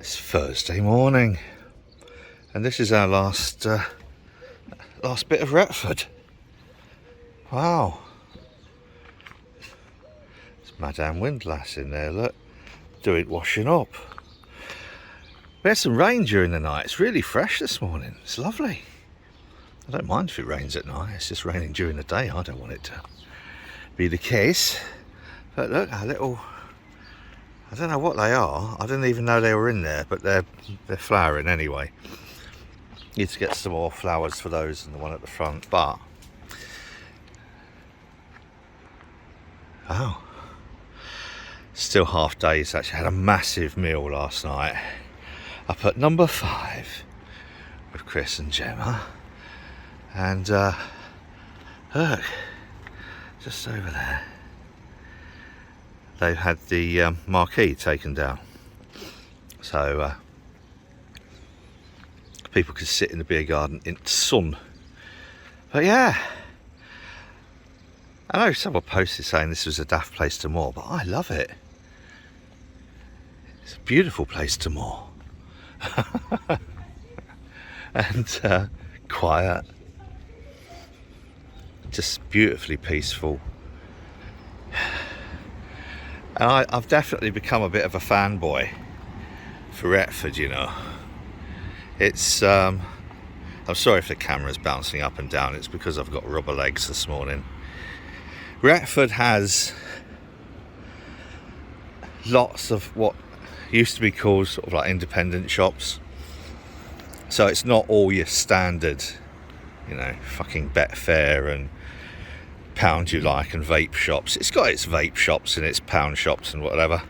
It's Thursday morning, and this is our last bit of Retford. Wow, it's Madame Windlass in there. Look, doing washing up. We had some rain during the night. It's really fresh this morning. It's lovely. I don't mind if it rains at night. It's just raining during the day. I don't want it to be the case. But look, our little, I don't know what they are. I didn't even know they were in there, but they're flowering anyway. Need to get some more flowers for those and the one at the front, but oh, still half days. Actually had a massive meal last night up at number 5 with Chris and Gemma, and look, just over there they've had the marquee taken down, so people could sit in the beer garden in the sun. But yeah, I know someone posted saying this was a daft place to moor, but I love it. It's a beautiful place to moor. And quiet, just beautifully peaceful. And I've definitely become a bit of a fanboy for Retford, you know. It's I'm sorry if the camera's bouncing up and down. It's because I've got rubber legs this morning. Retford has lots of what used to be called sort of like independent shops. So it's not all your standard, you know, fucking Betfair and Pound You Like and vape shops. It's got its vape shops and its pound shops and whatever,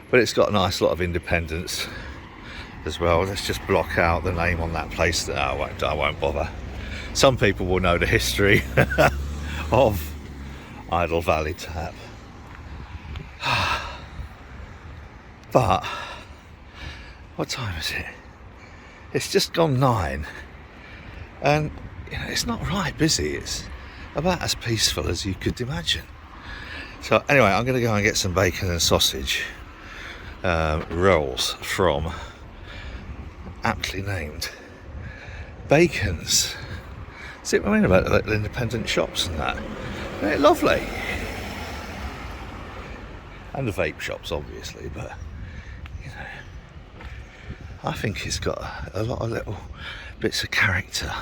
but it's got a nice lot of independence as well. Let's just block out the name on that place. That I won't bother. Some people will know the history of Idle Valley Tap. But what time is it? It's just gone 9, and you know, it's not right busy. It's about as peaceful as you could imagine. So anyway, I'm going to go and get some bacon and sausage rolls from, aptly named, Bacon's. See what I mean about the independent shops and that? They're lovely. And the vape shops, obviously, but you know, I think it's got a lot of little bits of character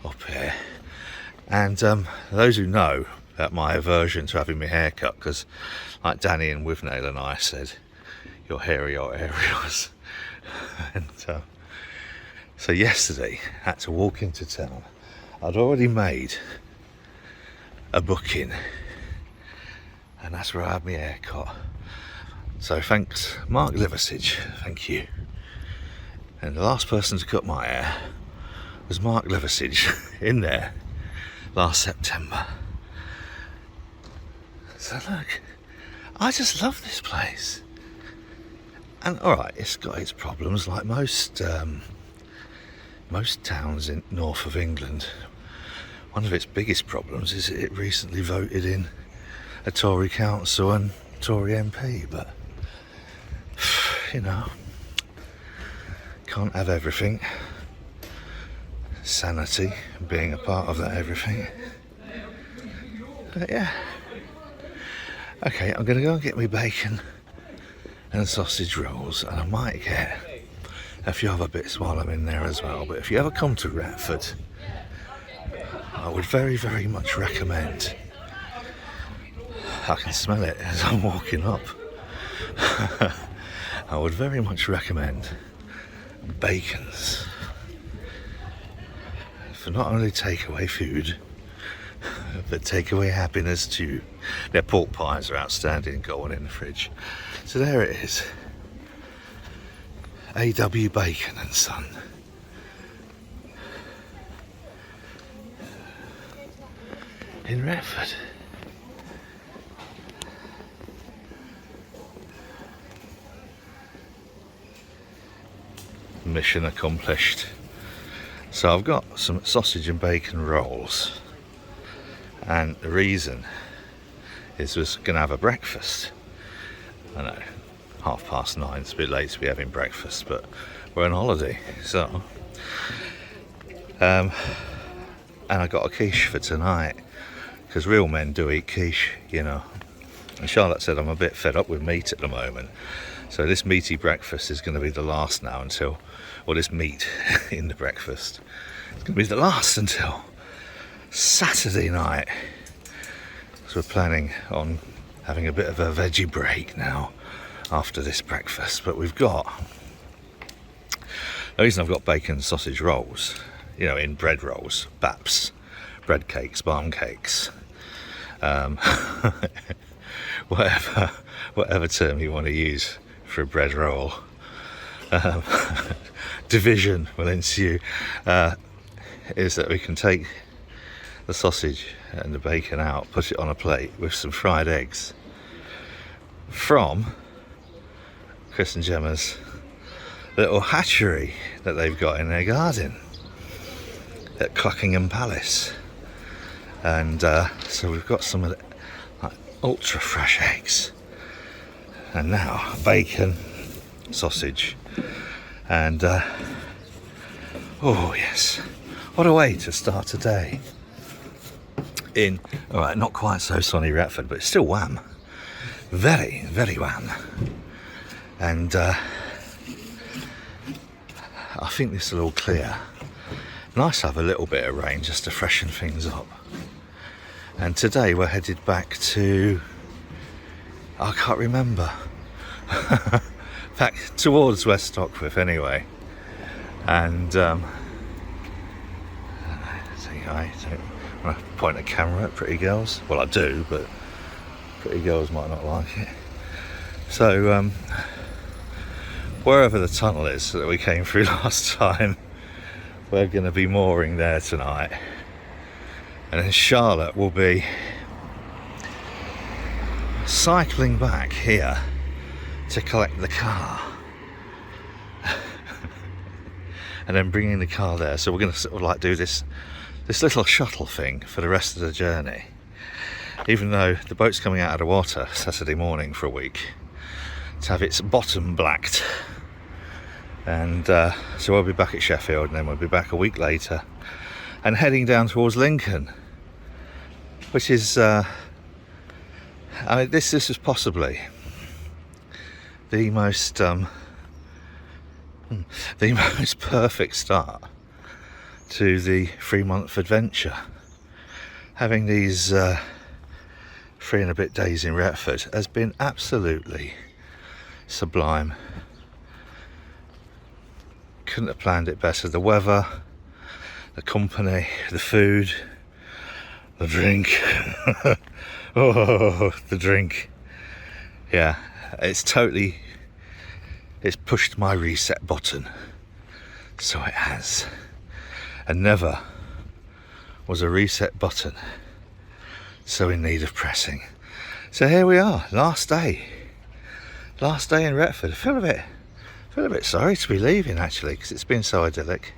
up here. And those who know about my aversion to having my hair cut, because like Danny and Withnail and I said, your hairy or areas. And so yesterday I had to walk into town. I'd already made a booking, and that's where I had my hair cut. So thanks Mark Liversidge, thank you. And the last person to cut my hair was Mark Liversidge in there last September. So look, I just love this place. And alright, it's got its problems like most towns in north of England. One of its biggest problems is it recently voted in a Tory council and Tory MP, but you know, can't have everything. Sanity being a part of that everything. But yeah, okay, I'm gonna go and get me bacon and sausage rolls, and I might get a few other bits while I'm in there as well. But if you ever come to Retford, I would very, very much recommend, I can smell it as I'm walking up, I would very much recommend Bacon's for not only takeaway food, but takeaway happiness too. Their pork pies are outstanding, got one in the fridge. So there it is, AW Bacon and Son. In Retford. Mission accomplished. So I've got some sausage and bacon rolls, and the reason is we're going to have a breakfast. I know, 9:30. It's a bit late to be having breakfast, but we're on holiday, so and I got a quiche for tonight, because real men do eat quiche, you know. And Charlotte said I'm a bit fed up with meat at the moment, so this meaty breakfast is going to be the last now until, or this meat in the breakfast, it's going to be the last until Saturday night. So we're planning on having a bit of a veggie break now after this breakfast. But we've got, the reason I've got bacon and sausage rolls, you know, in bread rolls, baps, bread cakes, barm cakes, whatever term you want to use for a bread roll, division will ensue, is that we can take the sausage and the bacon out, put it on a plate with some fried eggs from Chris and Gemma's little hatchery that they've got in their garden at Cluckingham Palace. And so we've got some of the like, ultra fresh eggs, and now bacon, sausage, and oh yes, what a way to start a day in, all right, not quite so sunny Retford, but it's still wham, very, very wham. And I think this will all clear. Nice to have a little bit of rain just to freshen things up. And today we're headed back to, I can't remember, back towards West Stockworth anyway. And I don't point a camera at pretty girls. Well, I do, but pretty girls might not like it. So wherever the tunnel is that we came through last time, we're going to be mooring there tonight. And then Charlotte will be cycling back here to collect the car. And then bringing the car there. So we're going to sort of like do this little shuttle thing for the rest of the journey. Even though the boat's coming out of the water Saturday morning for a week to have its bottom blacked. And so we'll be back at Sheffield, and then we'll be back a week later and heading down towards Lincoln, which is I mean, this is possibly the most perfect start to the 3-month adventure. Having these 3 and a bit days in Retford has been absolutely sublime. Couldn't have planned it better. The weather, the company, the food, the drink. Oh, the drink. Yeah, it's pushed my reset button. So it has. And never was a reset button so in need of pressing. So here we are, last day in Retford. I feel a bit sorry to be leaving, actually, because it's been so idyllic.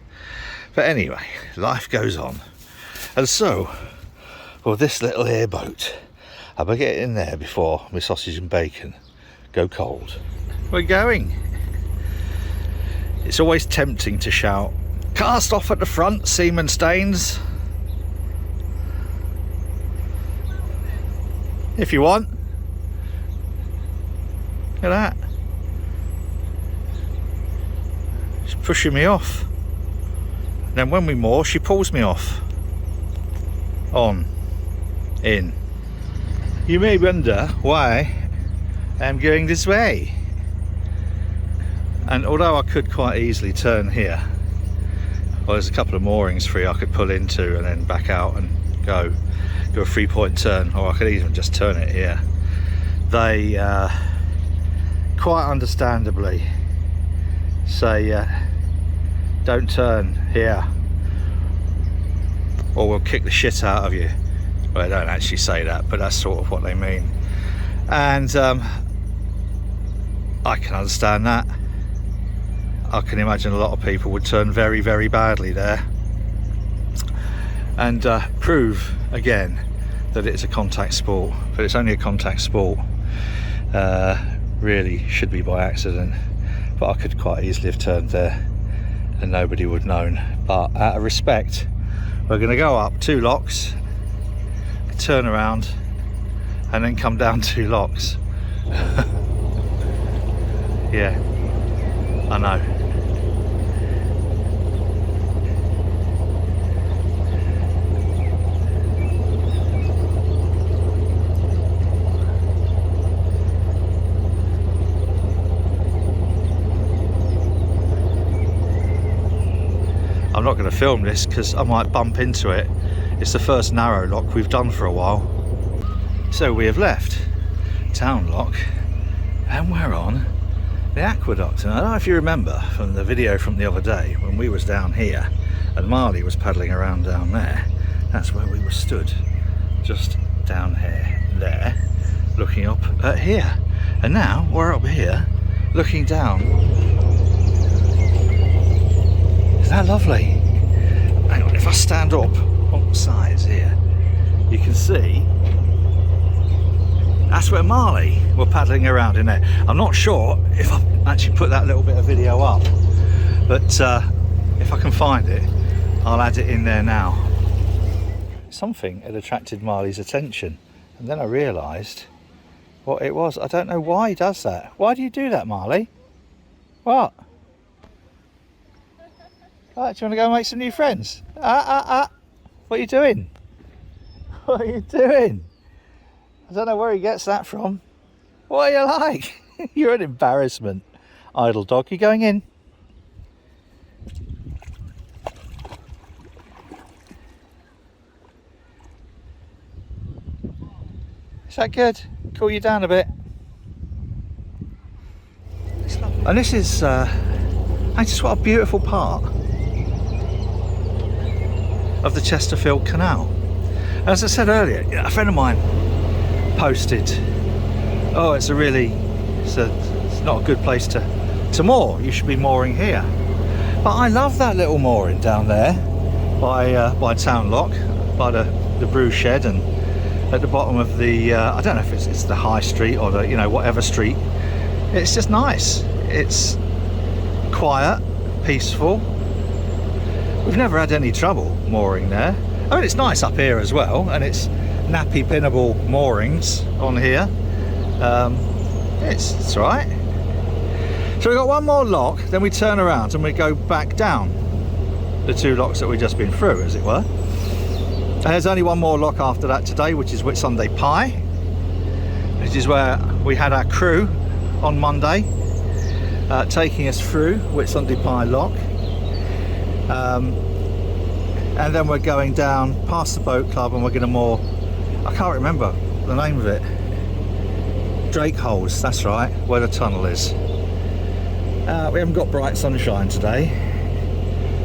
But anyway, life goes on. And so, well, this little airboat, I better get in there before my sausage and bacon go cold. We're going. It's always tempting to shout, "Cast off at the front, seaman stains." If you want. Look at that. She's pushing me off. And then when we moor, she pulls me off. On. In. You may wonder why I'm going this way. And although I could quite easily turn here, well, there's a couple of moorings free I could pull into and then back out and go do a 3-point turn, or I could even just turn it here. They quite understandably say don't turn here or we'll kick the shit out of you. Well, they don't actually say that, but that's sort of what they mean. And I can understand that. I can imagine a lot of people would turn very, very badly there, and prove again that it's a contact sport. But it's only a contact sport really should be by accident, but I could quite easily have turned there and nobody would have known. But out of respect, we're going to go up 2 locks, turn around, and then come down 2 locks. Yeah, I know. I'm not going to film this because I might bump into it. It's the first narrow lock we've done for a while. So we have left Town Lock and we're on the aqueduct. And I don't know if you remember from the video from the other day when we was down here and Marley was paddling around down there. That's where we were stood, just down here, there, looking up at here. And now we're up here looking down. Isn't that lovely? Hang on, if I stand up on the sides here, you can see that's where Marley were paddling around in there. I'm not sure if I actually put that little bit of video up, but if I can find it, I'll add it in there now. Something had attracted Marley's attention, and then I realised what it was. I don't know why he does that. Why do you do that, Marley? What? Right, do you want to go and make some new friends? What are you doing? What are you doing? I don't know where he gets that from. What are you like? You're an embarrassment. Idle dog, you going in? Is that good? Cool you down a bit. And this is, just what a beautiful part of the Chesterfield Canal. As I said earlier, a friend of mine posted, oh, it's not a good place to moor, you should be mooring here. But I love that little mooring down there by Town Lock, by the brew shed, and at the bottom of the I don't know if it's the high street or the, you know, whatever street. It's just nice, it's quiet, peaceful. We've never had any trouble mooring there. I mean, it's nice up here as well, and it's nappy pinnable moorings on here. It's all right. So we've got one more lock, then we turn around and we go back down the 2 locks that we've just been through, as it were. And there's only one more lock after that today, which is Whitsunday Pie, which is where we had our crew on Monday, taking us through Whitsunday Pie lock. And then we're going down past the boat club and we're going to moor, I can't remember the name of it, Drakeholes, that's right, where the tunnel is. We haven't got bright sunshine today,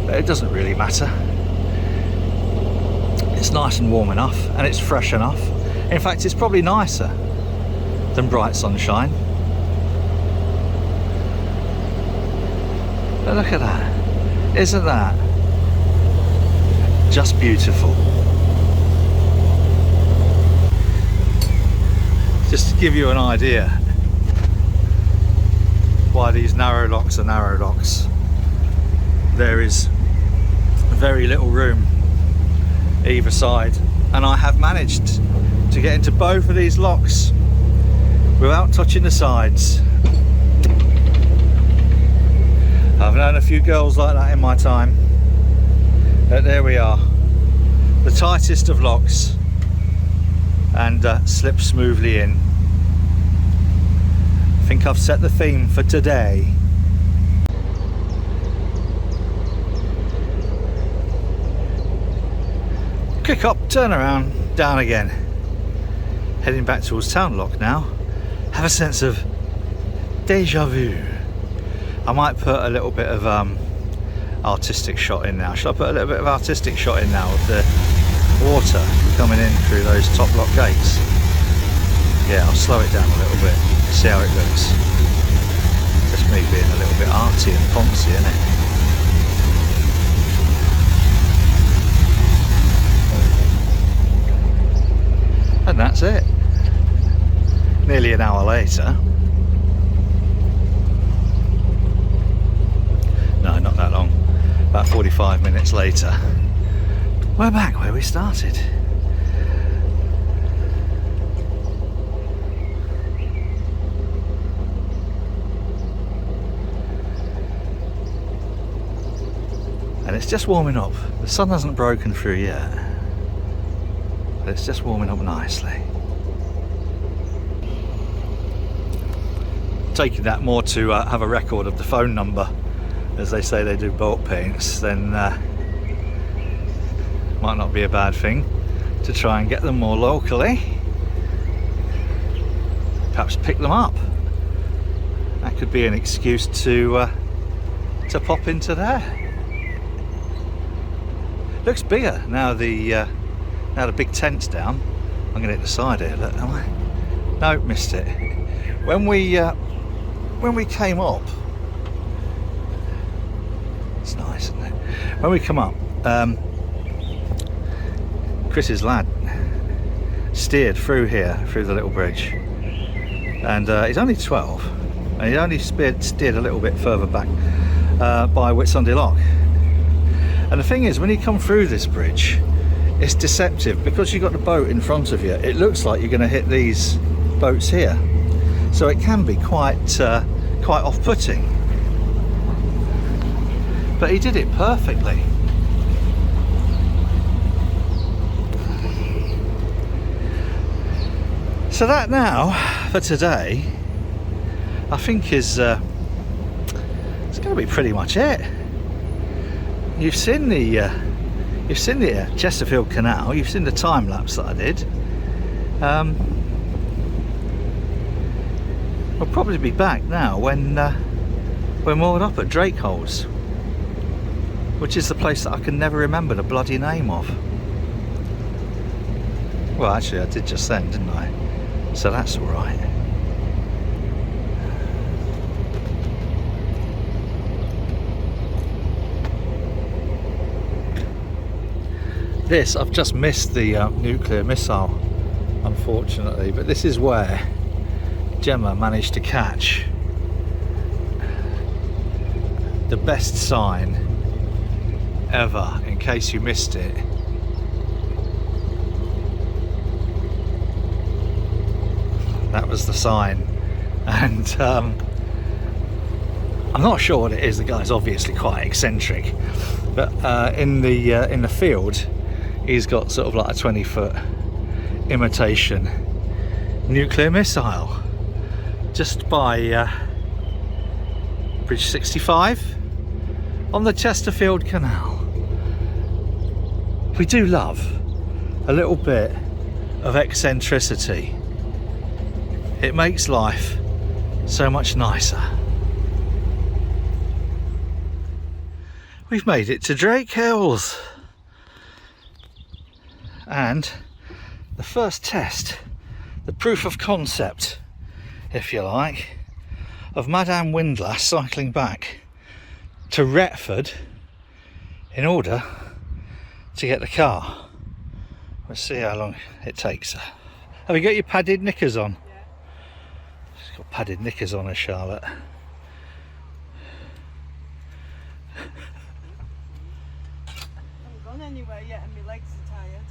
but it doesn't really matter. It's nice and warm enough and it's fresh enough. In fact, it's probably nicer than bright sunshine. But look at that, isn't that just beautiful? Just to give you an idea why these narrow locks are narrow locks, there is very little room either side, and I have managed to get into both of these locks without touching the sides. I've known a few girls like that in my time, but there we are, the tightest of locks, and slip smoothly in. I think I've set the theme for today. Kick up, turn around, down again. Heading back towards Town Lock now. Have a sense of deja vu. I might put a little bit of artistic shot in now. Shall I put a little bit of artistic shot in now of the water coming in through those top lock gates? Yeah, I'll slow it down a little bit, see how it looks. Just me being a little bit arty and poncy, isn't it? And that's it. Nearly an hour later, No, not that long. About 45 minutes later, we're back where we started. And it's just warming up. The sun hasn't broken through yet, but it's just warming up nicely. Taking that more to have a record of the phone number, as they say they do boat paints, then might not be a bad thing to try and get them more locally. Perhaps pick them up. That could be an excuse to pop into there. Looks bigger now. Now the big tent's down. I'm going to hit the side here. Look, am I? No, missed it. When we came up, it's nice, isn't it? When we come up, Chris's lad steered through here, through the little bridge, and he's only 12, and he only steered a little bit further back by Whitsunday Lock. And the thing is, when you come through this bridge, it's deceptive because you've got the boat in front of you. It looks like you're going to hit these boats here, so it can be quite off-putting. But he did it perfectly. So that now for today, I think is it's going to be pretty much it. You've seen the Chesterfield Canal. You've seen the time lapse that I did. We'll probably be back now when we're moored up at Drakeholes, which is the place that I can never remember the bloody name of. Well, actually, I did just then, didn't I? So that's all right. This, I've just missed the nuclear missile, unfortunately, but this is where Gemma managed to catch the best sign ever, in case you missed it. That was the sign, and I'm not sure what it is. The guy's obviously quite eccentric, but in the field, he's got sort of like a 20-foot imitation nuclear missile just by Bridge 65 on the Chesterfield Canal. We do love a little bit of eccentricity. It makes life so much nicer. We've made it to Drakeholes. And the first test, the proof of concept, if you like, of Madame Windlass cycling back to Retford in order to get the car. Let's see how long it takes her. Have you got your padded knickers on? Yeah. She's got padded knickers on her, Charlotte. I haven't gone anywhere yet and my legs are tired.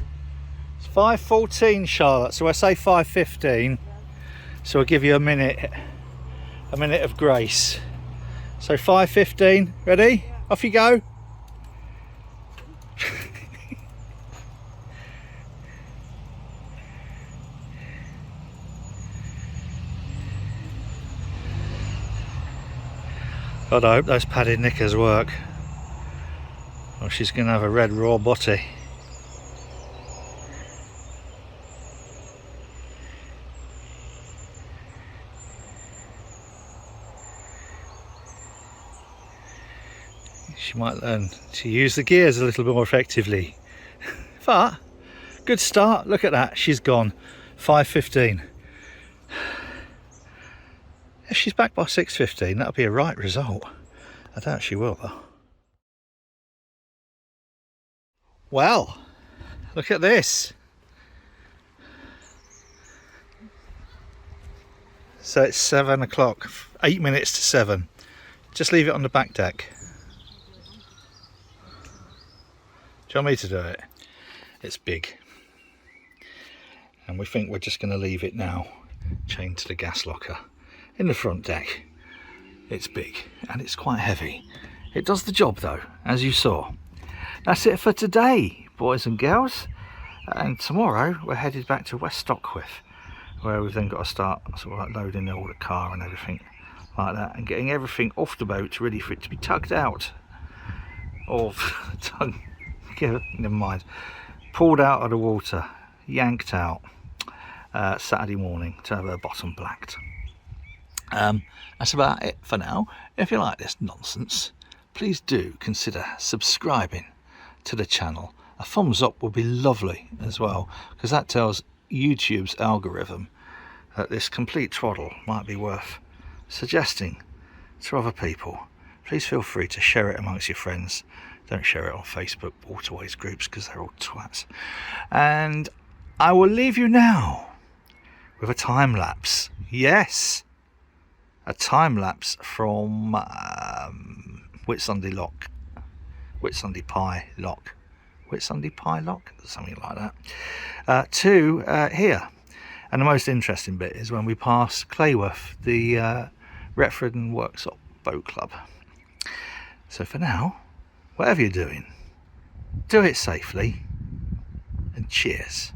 5:14, Charlotte, so I say 5:15, Yeah. so I'll give you a minute of grace. So 5:15, ready? Yeah. Off you go. God, I hope those padded knickers work, or she's going to have a red raw botty. She might learn to use the gears a little bit more effectively. But good start. Look at that, she's gone. 5:15. If she's back by 6:15, that'll be a right result. I doubt she will though. Well, look at this. So it's 7 o'clock, 8 minutes to 7. Just leave it on the back deck. you want me to do it? It's big. And we think we're just going to leave it now chained to the gas locker in the front deck. It's big and it's quite heavy. It does the job though, as you saw. That's it for today, boys and girls. And tomorrow we're headed back to West Stockwith, where we've then got to start sort of like loading all the car and everything like that, and getting everything off the boat ready for it to be tugged out. Or never mind. Pulled out of the water, yanked out Saturday morning to have her bottom blacked. That's about it for now. If you like this nonsense, please do consider subscribing to the channel. A thumbs up would be lovely as well, because that tells YouTube's algorithm that this complete twaddle might be worth suggesting to other people. Please feel free to share it amongst your friends. Don't share it on Facebook waterways groups, because they're all twats. And I will leave you now with a time lapse. Yes, a time lapse from Whitsunday Lock, Whitsunday Pie Lock, Whitsunday Pie Lock, something like that, to here. And the most interesting bit is when we pass Clayworth, the Retford and Worksop Boat Club. So for now, whatever you're doing, do it safely, and cheers.